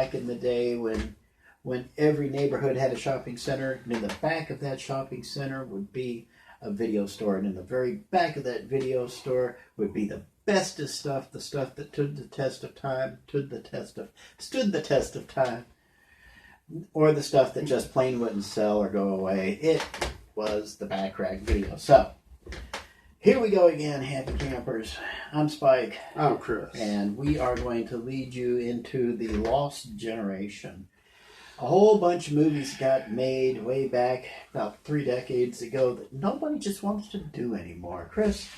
back in the day when every neighborhood had a shopping center, and in the back of that shopping center would be a video store, and in the very back of that video store would be the bestest stuff, the stuff that stood the test of time, stood the test of time, or the stuff that just plain wouldn't sell or go away. It was the back rack video. So, here we go again, happy campers. I'm Spike. I'm Chris. And we are going to lead you into the Lost Generation. A whole bunch of movies got made way back about 3 decades ago that nobody just wants to do anymore. Chris,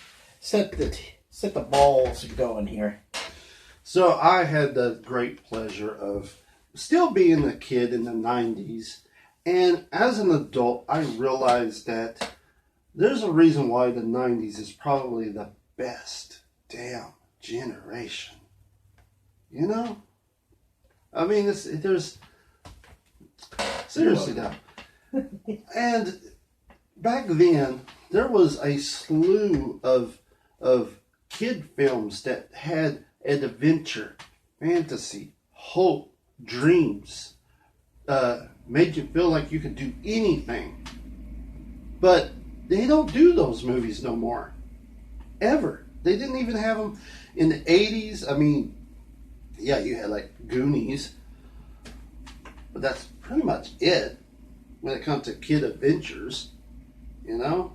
set the balls going here. So I had the great pleasure of still being a kid in the 90s. And as an adult, I realized that there's a reason why the 90s is probably the best damn generation. You know? I mean, there's... Seriously now. And back then, there was a slew of kid films that had adventure, fantasy, hope, dreams, made you feel like you could do anything. But they don't do those movies no more. Ever. They didn't even have them in the 80s. I mean, yeah, you had like Goonies. But that's pretty much it when it comes to kid adventures. You know?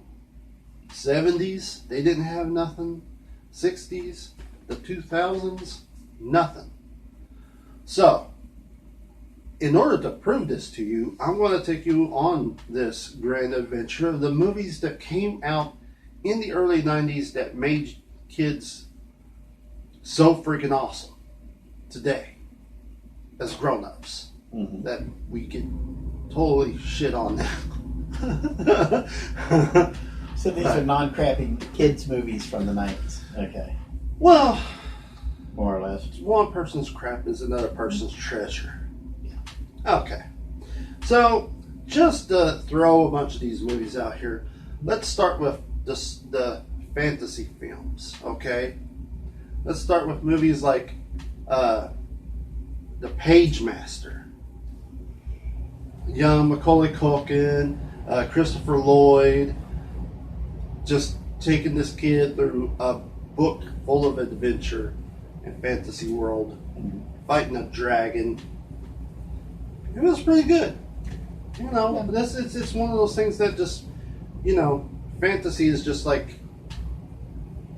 70s, they didn't have nothing. 60s, the 2000s, nothing. So, in order to prove this to you, I'm going to take you on this grand adventure of the movies that came out in the early 90s that made kids so freaking awesome today as grown-ups. Mm-hmm. That we can totally shit on now. So these are non-crappy kids movies from the 90s. Okay. Well, more or less. One person's crap is another person's treasure. Yeah. Okay. So, just to throw a bunch of these movies out here, let's start with the fantasy films, okay? Let's start with movies like The Page Master. Young Macaulay Culkin, Christopher Lloyd, just taking this kid through a book full of adventure and fantasy world, and fighting a dragon. It was pretty good, you know. But it's one of those things that just, you know, fantasy is just like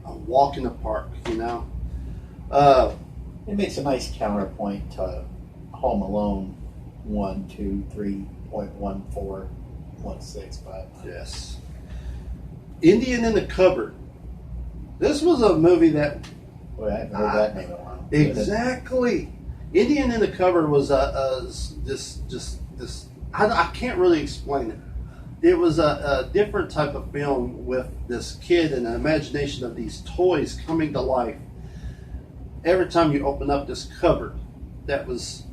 a walk in the park, you know. It makes a nice counterpoint to Home Alone 1, 2, 3.14.65. Yes. Indian in the Cupboard. This was a movie that... Boy, I haven't heard that name in a while. Exactly. Indian in the Cupboard was this. I can't really explain it. It was a different type of film with this kid and the imagination of these toys coming to life. Every time you open up this cupboard, that was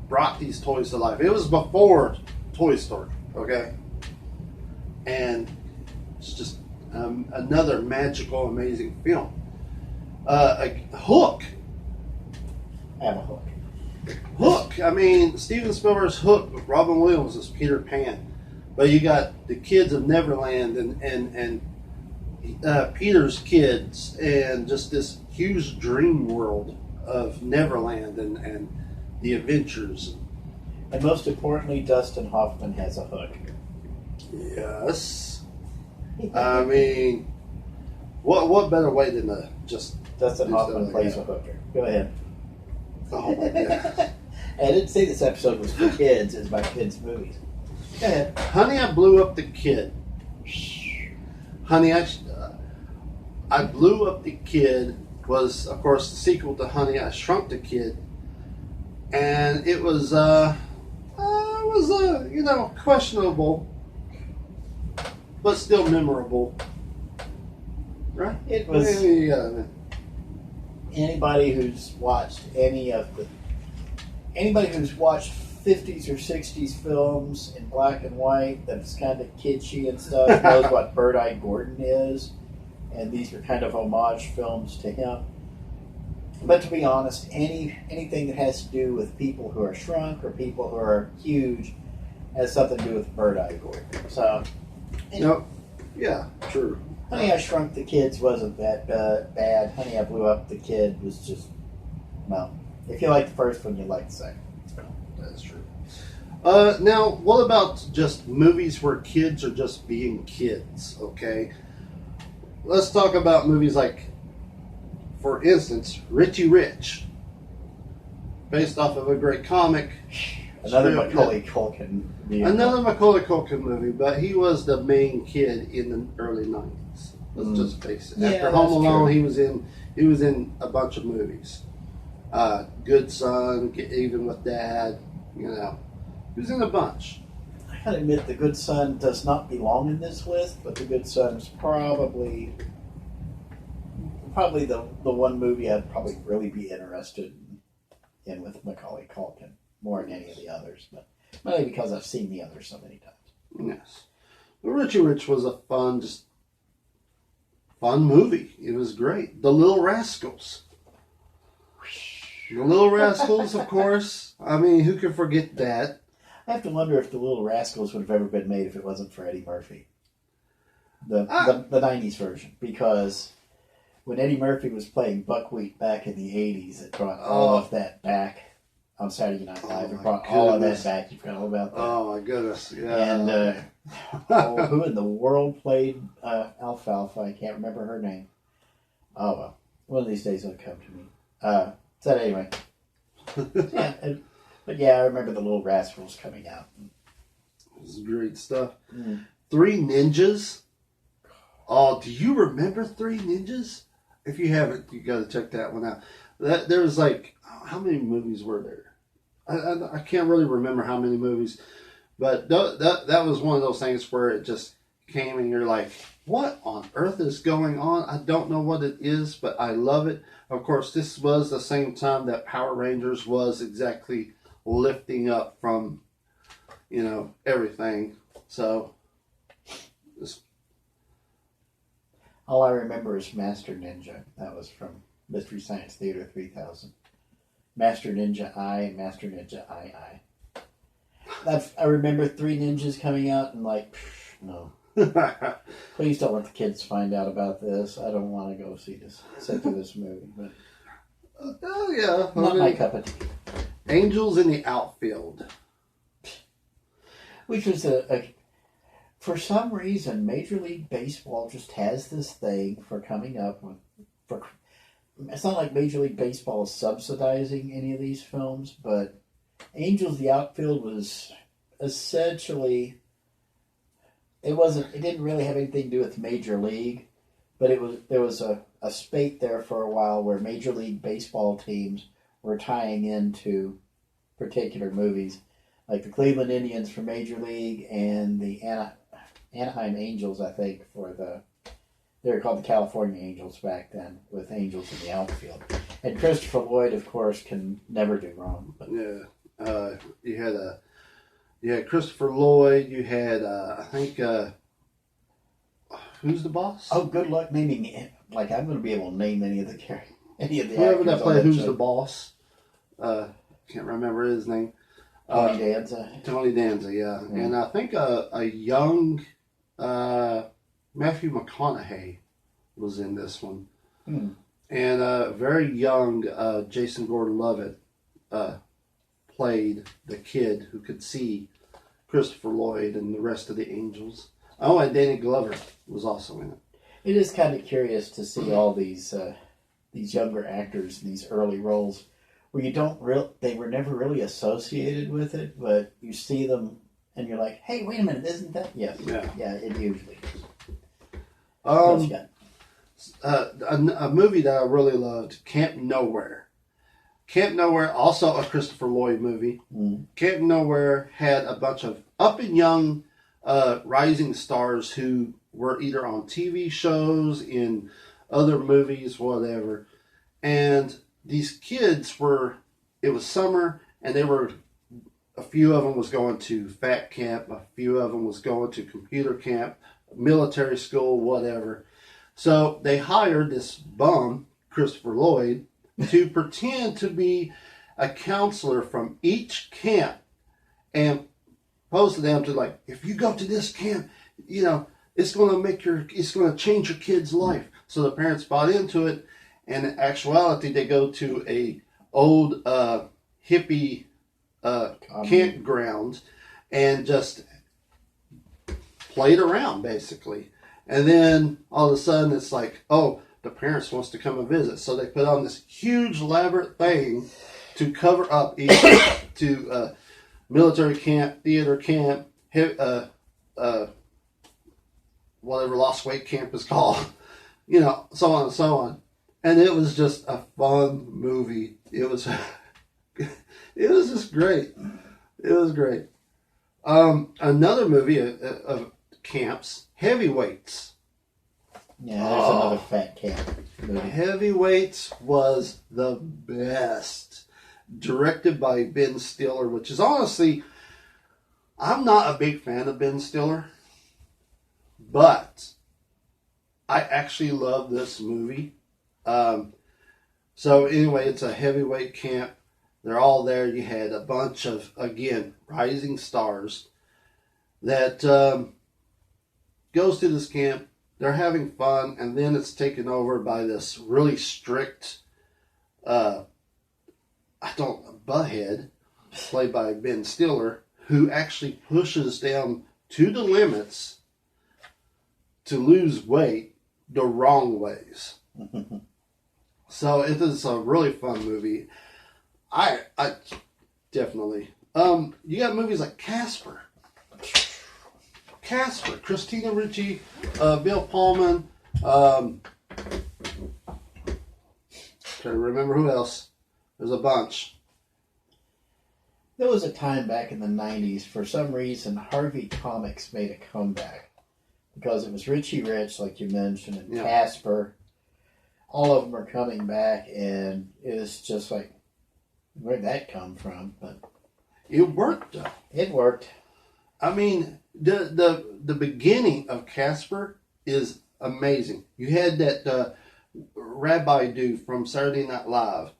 brought these toys to life. It was before Toy Story, okay? And it's just another magical, amazing film. Hook. I have a Hook. Hook. I mean, Steven Spielberg's Hook with Robin Williams as Peter Pan. But you got the kids of Neverland and Peter's kids and just this huge dream world of Neverland and the adventures. And most importantly, Dustin Hoffman has a hook. Yes. I mean, what better way than to just... Dustin Hoffman plays a hooker. Go ahead. Oh my God. I didn't say this episode was for kids. It's about kids' movies. Go ahead. Honey, I Blew Up the Kid. Honey, I Blew Up the Kid was, of course, the sequel to Honey, I Shrunk the Kid. And it was, you know, questionable, but still memorable. Right? It was. Yeah. Anybody who's watched anybody who's watched 50s or 60s films in black and white that's kind of kitschy and stuff knows what Bird-Eye Gordon is. And these are kind of homage films to him. But to be honest, anything that has to do with people who are shrunk or people who are huge has something to do with bird eye gore. So, Yep. Yeah, true. Honey, I Shrunk the Kids wasn't that bad. Honey, I Blew Up the Kid was just, well, if you like the first one, you like the second. That's true. Now, what about just movies where kids are just being kids, okay? Let's talk about movies like, for instance, Richie Rich. Based off of a great comic. Another Macaulay Culkin movie. Another Macaulay Culkin movie, but he was the main kid in the early 90s. Let's just face it. Yeah, After Home Alone, true. he was in a bunch of movies. Good Son, Even with Dad, you know. He was in a bunch. I gotta admit, The Good Son does not belong in this list, but The Good Son is probably the one movie I'd probably really be interested in with Macaulay Culkin more than any of the others, but mainly because I've seen the others so many times. Yes. But Richie Rich was a fun movie. It was great. The Little Rascals. The Little Rascals, of course. I mean, who can forget that? I have to wonder if The Little Rascals would have ever been made if it wasn't for Eddie Murphy. The 90s version, because when Eddie Murphy was playing Buckwheat back in the 80s, it brought all of that back on Saturday Night Live. It brought all of that back. You forgot all about that. Oh, my goodness. Yeah. And who in the world played Alfalfa? I can't remember her name. Oh, well. One of these days it'll come to me. So anyway. But yeah, I remember the Little Rascals coming out. This is great stuff. Mm. Three Ninjas. Oh, do you remember Three Ninjas? If you haven't, you got to check that one out. There was like, how many movies were there? I can't really remember how many movies, but that was one of those things where it just came and you're like, what on earth is going on? I don't know what it is, but I love it. Of course, this was the same time that Power Rangers was exactly lifting up from, everything. So, all I remember is Master Ninja. That was from Mystery Science Theater 3000. Master Ninja I and Master Ninja I. I remember Three Ninjas coming out and like, no. Please don't let the kids find out about this. I don't want to go sit through this movie. But oh yeah, not my cup of tea. Angels in the Outfield, which was for some reason, Major League Baseball just has this thing for coming up with. It's not like Major League Baseball is subsidizing any of these films, but Angels in the Outfield was essentially. It didn't really have anything to do with Major League, but there was a spate there for a while where Major League Baseball teams were tying into particular movies, like the Cleveland Indians for Major League and the Anaheim Angels, I think, they were called the California Angels back then, with Angels in the Outfield. And Christopher Lloyd, of course, can never do wrong. But. Yeah, you had Christopher Lloyd. You had, I think, who's the boss? Oh, good luck naming it. Like, I'm going to be able to name any of the whoever that played Who's show. the Boss. Can't remember his name. Tony Danza. Tony Danza, yeah. And I think a young Matthew McConaughey was in this one. Hmm. And a very young Jason Gordon-Levitt played the kid who could see Christopher Lloyd and the rest of the Angels. Oh, and Danny Glover was also in it. It is kind of curious to see all these younger actors in these early roles where they were never really associated with it, but you see them and you're like, hey, wait a minute, isn't that? Yes. Yeah, it usually is. A movie that I really loved, Camp Nowhere. Camp Nowhere, also a Christopher Lloyd movie. Mm. Camp Nowhere had a bunch of up and young rising stars who were either on TV shows, in other movies, whatever. And these kids it was summer, and a few of them was going to fat camp, a few of them was going to computer camp, military school, whatever. So they hired this bum, Christopher Lloyd, to pretend to be a counselor from each camp and pose to them to like, if you go to this camp, you know, it's going to change your kid's life. So the parents bought into it, and in actuality, they go to a old hippie campground and just played around basically. And then all of a sudden, it's like, oh, the parents wants to come and visit, so they put on this huge elaborate thing to cover up to military camp, theater camp, whatever lost weight camp is called, you know, so on and so on. And it was just a fun movie. It was just great. It was great. Another movie of camps, Heavyweights. Yeah, there's another fat camp movie. Heavyweights was the best. Directed by Ben Stiller, which is honestly, I'm not a big fan of Ben Stiller, but I actually love this movie. So anyway, it's a heavyweight camp. They're all there. You had a bunch of, again, rising stars that goes to this camp. They're having fun, and then it's taken over by this really strict, butthead, played by Ben Stiller, who actually pushes them to the limits to lose weight the wrong ways. So it is a really fun movie. I definitely. You got movies like Casper, Christina Ricci, Bill Pullman. Trying to remember who else. There's a bunch. There was a time back in the 90s, for some reason, Harvey Comics made a comeback. Because it was Richie Rich, like you mentioned, and Casper. All of them are coming back, and it's just like, where'd that come from? But it worked, though. It worked. I mean, the beginning of Casper is amazing. You had that rabbi dude from Saturday Night Live.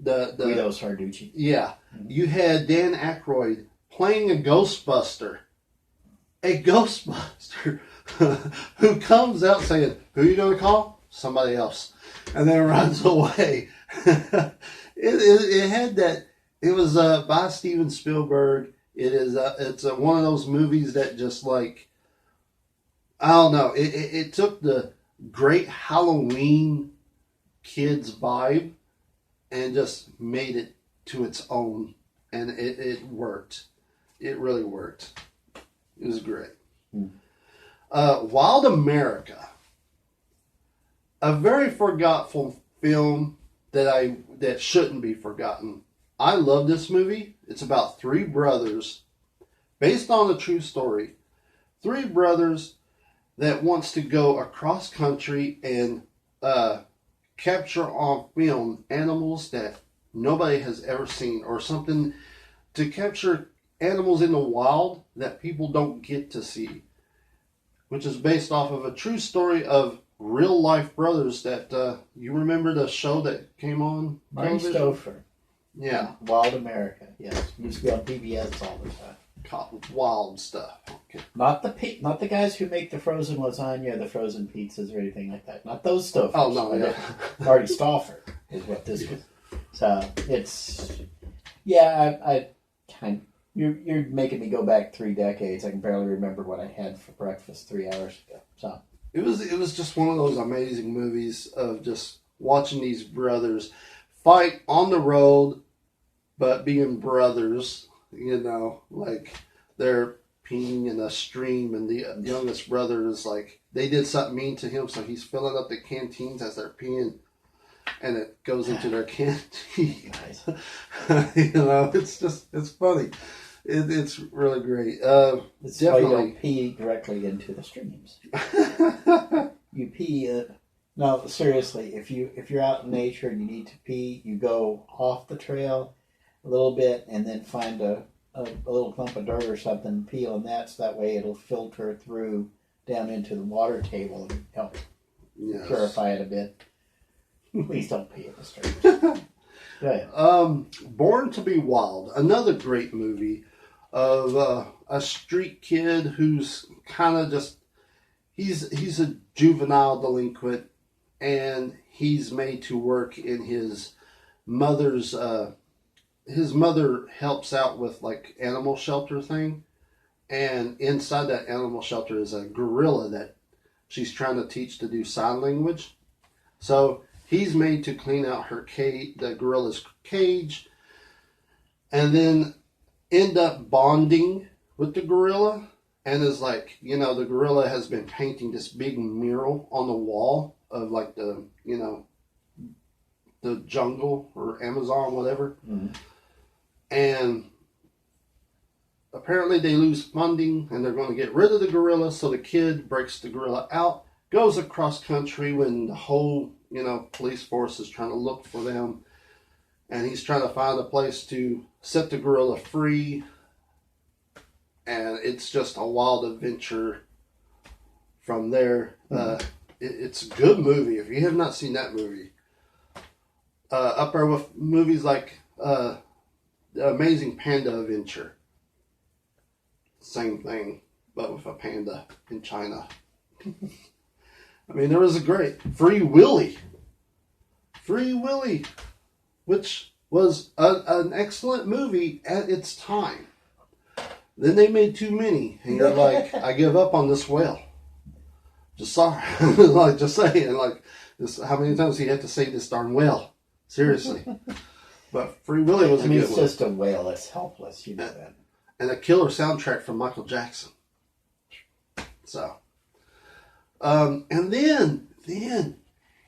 Guido Sarducci. Yeah. Mm-hmm. You had Dan Aykroyd playing a Ghostbuster. A Ghostbuster who comes out saying, who are you going to call? Somebody else. And then runs away. It had that. It was by Steven Spielberg. It's one of those movies that just like, I don't know. It took the great Halloween kids vibe and just made it to its own. And it worked. It really worked. It was great. Wild America. A very forgetful film that shouldn't be forgotten. I love this movie. It's about three brothers, based on a true story. Three brothers that wants to go across country and capture on film animals that nobody has ever seen, or something to capture animals in the wild that people don't get to see, which is based off of a true story of real life brothers that you remember the show that came on Marty Stouffer. Yeah. Wild America. Yes. Used to be on PBS all the time. Wild stuff. Okay. Not the guys who make the frozen lasagna, the frozen pizzas, or anything like that. Not those stuff. Oh no, yeah. Marty Stouffer is what this was. So it's I kind. You're making me go back 3 decades. I can barely remember what I had for breakfast 3 hours ago. So it was just one of those amazing movies of just watching these brothers fight on the road, but being brothers. You know, like they're peeing in a stream, and the youngest brother is like, they did something mean to him, so he's filling up the canteens as they're peeing, and it goes into their canteen. You know, it's funny. It's really great. It's definitely, why you don't pee directly into the streams. You pee. No, seriously, if you're out in nature and you need to pee, you go off the trail a little bit, and then find a little clump of dirt or something, pee on that, so that way it'll filter through down into the water table and help purify it a bit. Please don't pee in the street. Go ahead. Born to be Wild, another great movie of a street kid who's kind of just he's a juvenile delinquent, and he's made to work in his mother's. His mother helps out with like animal shelter thing, and inside that animal shelter is a gorilla that she's trying to teach to do sign language. So he's made to clean out her cage, the gorilla's cage, and then end up bonding with the gorilla. And is like, the gorilla has been painting this big mural on the wall of like the jungle or Amazon, whatever. Mm-hmm. And apparently they lose funding and they're going to get rid of the gorilla. So the kid breaks the gorilla out, goes across country when the whole, police force is trying to look for them. And he's trying to find a place to set the gorilla free. And it's just a wild adventure from there. It's a good movie. If you have not seen that movie, up there with movies like The Amazing Panda Adventure. Same thing, but with a panda in China. I mean, there was a great Free Willy, which was an excellent movie at its time. Then they made too many, and you're like, I give up on this whale. Just sorry, just saying, this. How many times he had to say this darn whale? Seriously. But Free Willy was a good one. It's just a whale that's helpless, you know that. And a killer soundtrack from Michael Jackson. So, and then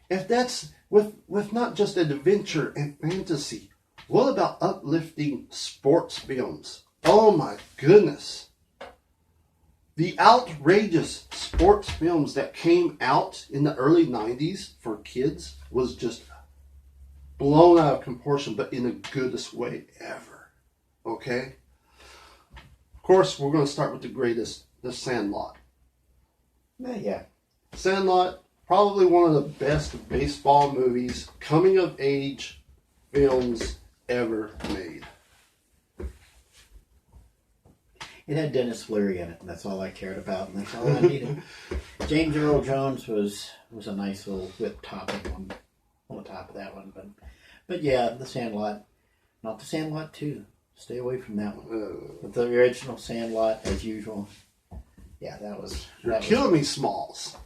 if that's with not just adventure and fantasy, what about uplifting sports films? Oh my goodness. The outrageous sports films that came out in the early 90s for kids was just blown out of proportion, but in the goodest way ever. Okay? Of course, we're going to start with the greatest, The Sandlot. Yeah. Sandlot, probably one of the best baseball movies, coming of age films ever made. It had Dennis Leary in it, and that's all I cared about, and that's all I needed. James Earl Jones was a nice little whip topping on the top of that one, but yeah, The Sandlot, not The Sandlot 2. Stay away from that one. But the original Sandlot, as usual. Yeah, that was. You're killing me, Smalls.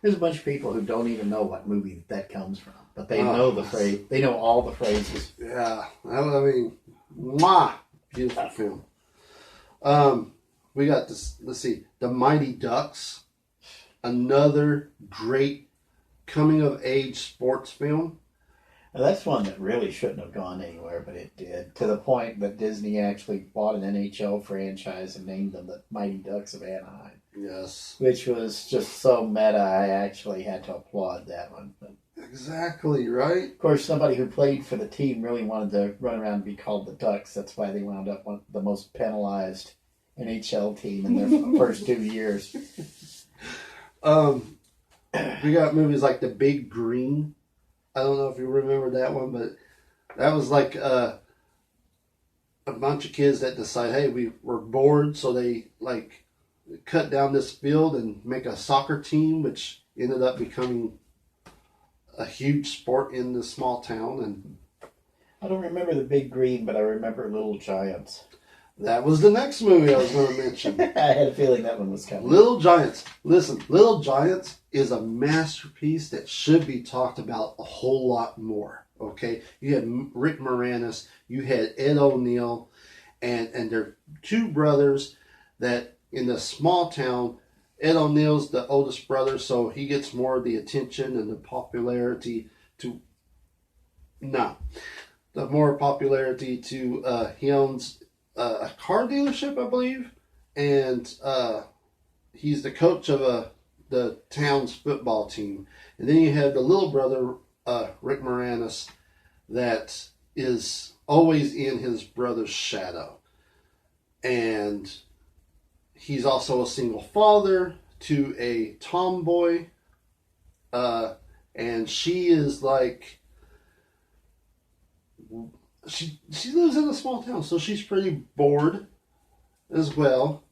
There's a bunch of people who don't even know what movie that comes from, but they know the phrase. They know all the phrases. Yeah, I mean, beautiful film. We got this. Let's see, The Mighty Ducks, another great coming of age sports film. Now, that's one that really shouldn't have gone anywhere, but it did, to the point that Disney actually bought an NHL franchise and named them the Mighty Ducks of Anaheim. Yes. Which was just so meta, I actually had to applaud that one. But exactly, right? of course, somebody who played for the team really wanted to run around and be called the Ducks. That's why they wound up one of the most penalized NHL team in their first 2 years. We got movies like The Big Green. I don't know if you remember that one, but that was like a bunch of kids that decide, hey, we were bored, so they like cut down this field and make a soccer team, which ended up becoming a huge sport in this small town. And I don't remember The Big Green, but I remember Little Giants. That was the next movie I was going to mention. I had a feeling that one was coming. Little Giants. Listen, Little Giants is a masterpiece that should be talked about a whole lot more. Okay? You had Rick Moranis, you had Ed O'Neill, and they're two brothers that in the small town, Ed O'Neill's the oldest brother, so he gets more of the attention and the popularity to... No. The more popularity to... he owns... a car dealership, I believe, and he's the coach of the town's football team. And then you have the little brother, Rick Moranis, that is always in his brother's shadow. And he's also a single father to a tomboy and she is like, she lives in a small town, so she's pretty bored as well.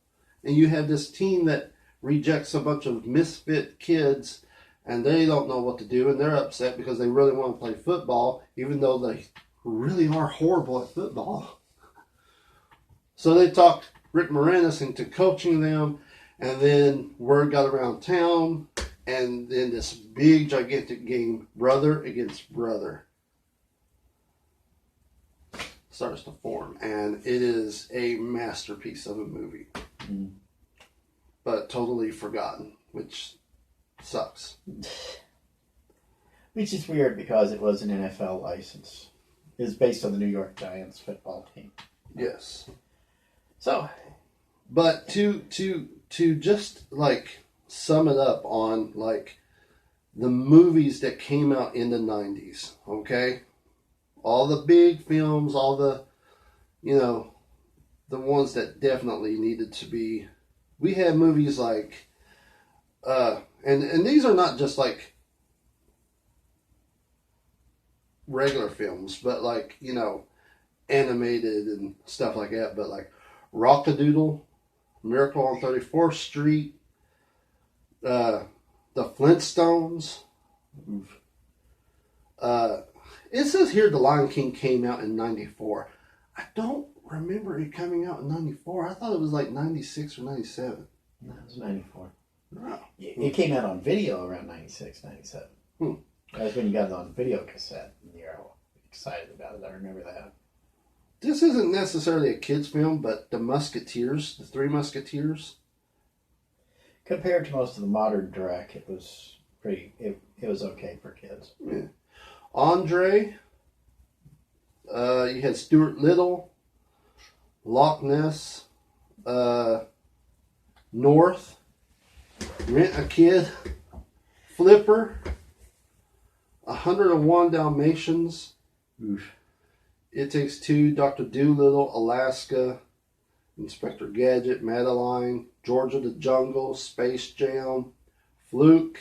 And you have this team that rejects a bunch of misfit kids, and they don't know what to do, and they're upset because they really want to play football, even though they really are horrible at football. So they talked Rick Moranis into coaching them, and then word got around town, and then this big, gigantic game, brother against brother, starts to form, and it is a masterpiece of a movie. Mm. But totally forgotten, which sucks. Which is weird because it was an NFL license. It was based on the New York Giants football team. Yes. So, but to just like sum it up on like the movies that came out in the 90s, okay? All the big films, all the, you know, the ones that definitely needed to be. We had movies like, and these are not just like regular films, but like, you know, animated and stuff like that. But like Rockadoodle, Miracle on 34th Street, the Flintstones. It says here The Lion King came out in 94. I don't remember it coming out in 94. I thought it was like 96 or 97. No, it was 94. Oh. It came out on video around 96, 97. That was when you got it on video cassette. And you're all excited about it. I remember that. This isn't necessarily a kid's film, but The Musketeers, The Three Musketeers. Compared to most of the modern direct, it was pretty. It was okay for kids. Yeah. Andre. You had Stuart Little, Loch Ness, North, Rent a Kid, Flipper, 101 Dalmatians, Oof. It Takes Two, Dr. Dolittle, Alaska, Inspector Gadget, Madeline, Georgia the Jungle, Space Jam, Fluke,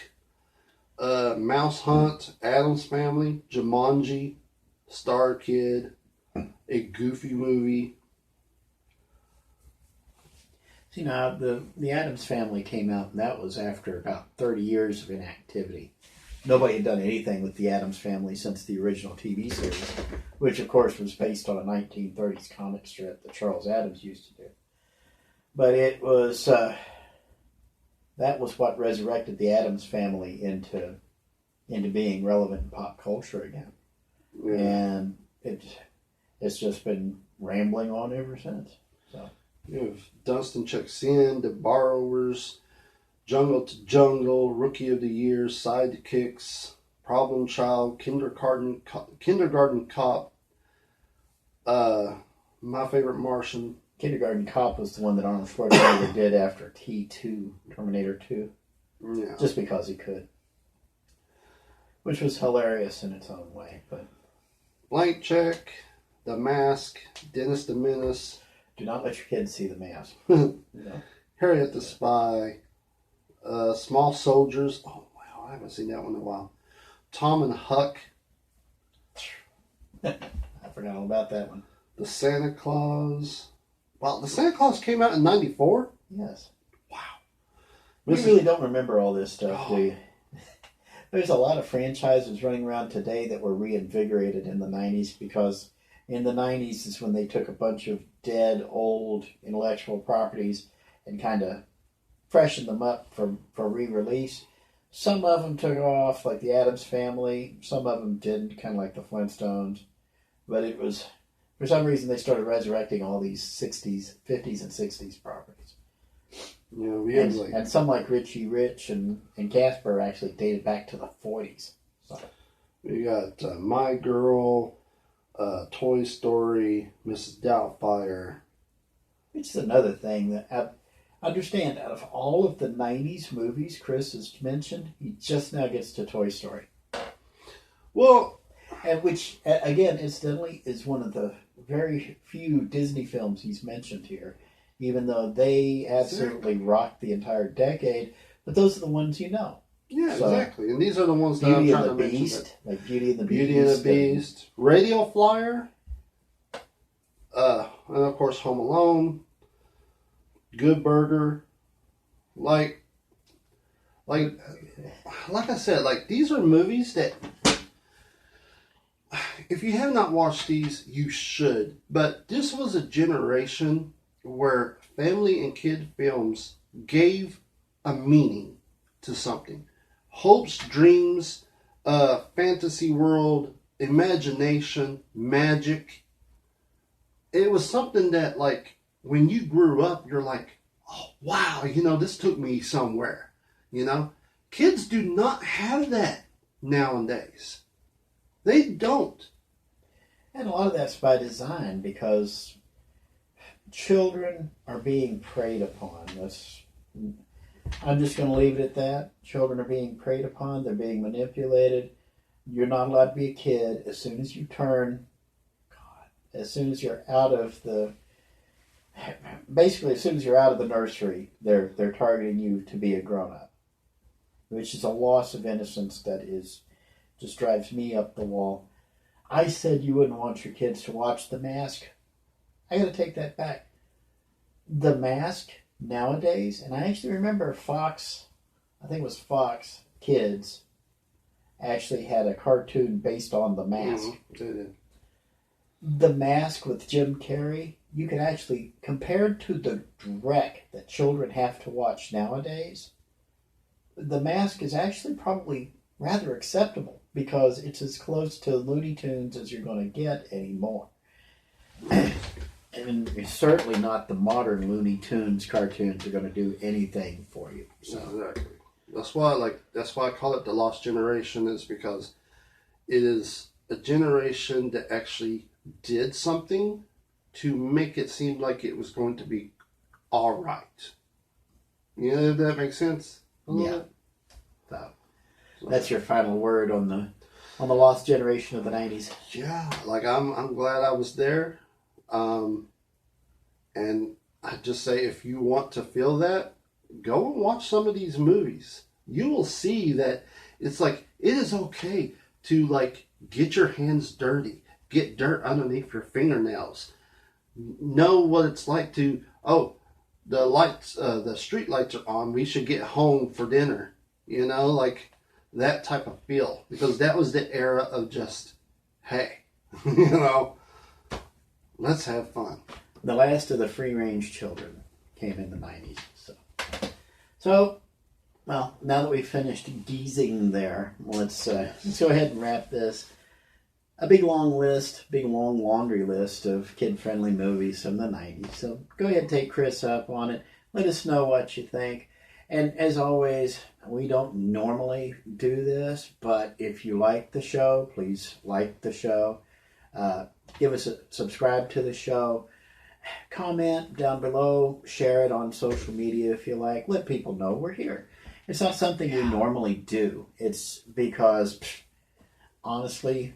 Mouse Hunt, Addams Family, Jumanji, Star Kid, A Goofy Movie. See, now, the Addams Family came out, and that was after about 30 years of inactivity. Nobody had done anything with the Addams Family since the original TV series, which, of course, was based on a 1930s comic strip that Charles Addams used to do. But it was, that was what resurrected the Addams Family into being relevant in pop culture again. Yeah. And it's just been rambling on ever since. So You have Dunstan Checks In, The Borrowers, Jungle to Jungle, Rookie of the Year, Sidekicks, Problem Child, Kindergarten Cop, My Favorite Martian. Kindergarten Cop was the one that Arnold Schwarzenegger did after T2, Terminator 2, Yeah. just because he could. Which was hilarious in its own way. But Blank Check, The Mask, Dennis the Menace, do not let your kids see The Mask. You know? Harriet the Spy, Small Soldiers. Oh, wow, I haven't seen that one in a while. Tom and Huck, I forgot all about that one. The Santa Claus. Wow, The Santa Claus came out in 94? Yes. Wow. We really don't remember all this stuff, do you? There's a lot of franchises running around today that were reinvigorated in the 90s because in the 90s is when they took a bunch of dead, old intellectual properties and kind of freshened them up for re-release. Some of them took off, like the Addams Family. Some of them didn't, kind of like the Flintstones. But it was, for some reason, they started resurrecting all these 60s, 50s, and 60s properties. Yeah, we had like... And some like Richie Rich and Casper actually dated back to the 40s. So. We got My Girl, Toy Story, Mrs. Doubtfire. Which is another thing that I understand. Out of all of the 90s movies Chris has mentioned, he just now gets to Toy Story. Well... And which, again, incidentally, is one of the very few Disney films he's mentioned here. Even though they absolutely rocked the entire decade. But those are the ones you know. Yeah, So, exactly. And these are the ones that I'm Beauty trying and the to mention. Beast, like Beauty and the Beauty and the Beast, Radio Flyer, and of course Home Alone, Good Burger, like I said, like these are movies that if you have not watched these, you should. But this was a generation where family and kid films gave a meaning to something. Hopes, dreams, fantasy world, imagination, magic. It was something that, like, when you grew up, you're like, oh, wow, this took me somewhere. Kids do not have that nowadays. They don't. And a lot of that's by design because children are being preyed upon. I'm just going to leave it at that. Children are being preyed upon. They're being manipulated. You're not allowed to be a kid. As soon as you turn, as soon as you're out of the, basically as soon as you're out of the nursery, they're targeting you to be a grown-up, which is a loss of innocence that just drives me up the wall. I said you wouldn't want your kids to watch The Mask. I got to take that back. The Mask nowadays, and I actually remember Fox, I think it was Fox Kids, actually had a cartoon based on The Mask. Mm-hmm. The Mask with Jim Carrey, you can actually, compared to the dreck that children have to watch nowadays, The Mask is actually probably rather acceptable because it's as close to Looney Tunes as you're going to get anymore. And it's certainly not the modern Looney Tunes cartoons are going to do anything for you. So. Exactly. That's why I call it the lost generation, is because it is a generation that actually did something to make it seem like it was going to be all right. If that makes sense. Yeah. So that's your final word on the lost generation of the 90s. Yeah, like I'm glad I was there. And I just say, if you want to feel that, go and watch some of these movies. You will see that it's like, it is okay to like get your hands dirty, get dirt underneath your fingernails, know what it's like to, the lights, the street lights are on, we should get home for dinner, like that type of feel, because that was the era of just, hey, let's have fun. The last of the free-range children came in the 90s. So, well, now that we've finished geezing there, let's go ahead and wrap this. A big long laundry list of kid-friendly movies from the 90s. So go ahead and take Chris up on it. Let us know what you think. And as always, we don't normally do this, but if you like the show, please like the show. Give us subscribe to the show. Comment down below, share it on social media if you like. Let people know we're here. It's not something we normally do. It's because, honestly,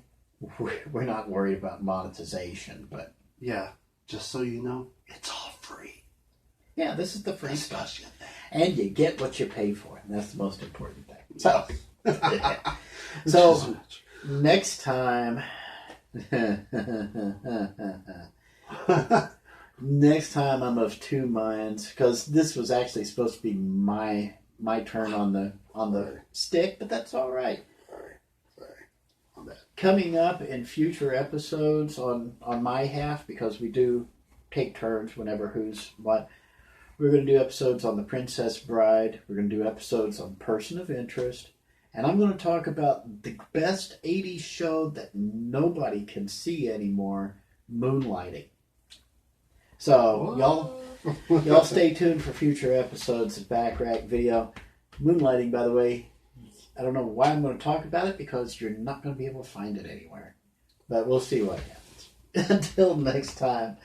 we're not worried about monetization. But yeah, just so you know, it's all free. Yeah, this is the free stuff. And you get what you pay for. And that's the most important thing. So next time... Next time I'm of two minds, because this was actually supposed to be my turn on the stick, but that's all right. Sorry. Coming up in future episodes on my half, because we do take turns whenever who's what. We're going to do episodes on The Princess Bride. We're going to do episodes on Person of Interest. And I'm going to talk about the best 80s show that nobody can see anymore, Moonlighting. So, y'all stay tuned for future episodes of Back Rack Video. Moonlighting, by the way, I don't know why I'm going to talk about it, because you're not going to be able to find it anywhere. But we'll see what happens. Until next time,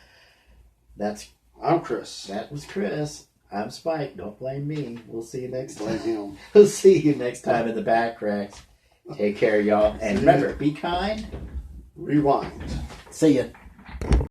I'm Chris. That was Chris. I'm Spike. Don't blame me. We'll see you next time. Blame him. We'll see you next time in the Back Racks. Take care, y'all. And remember, be kind. Rewind. See ya.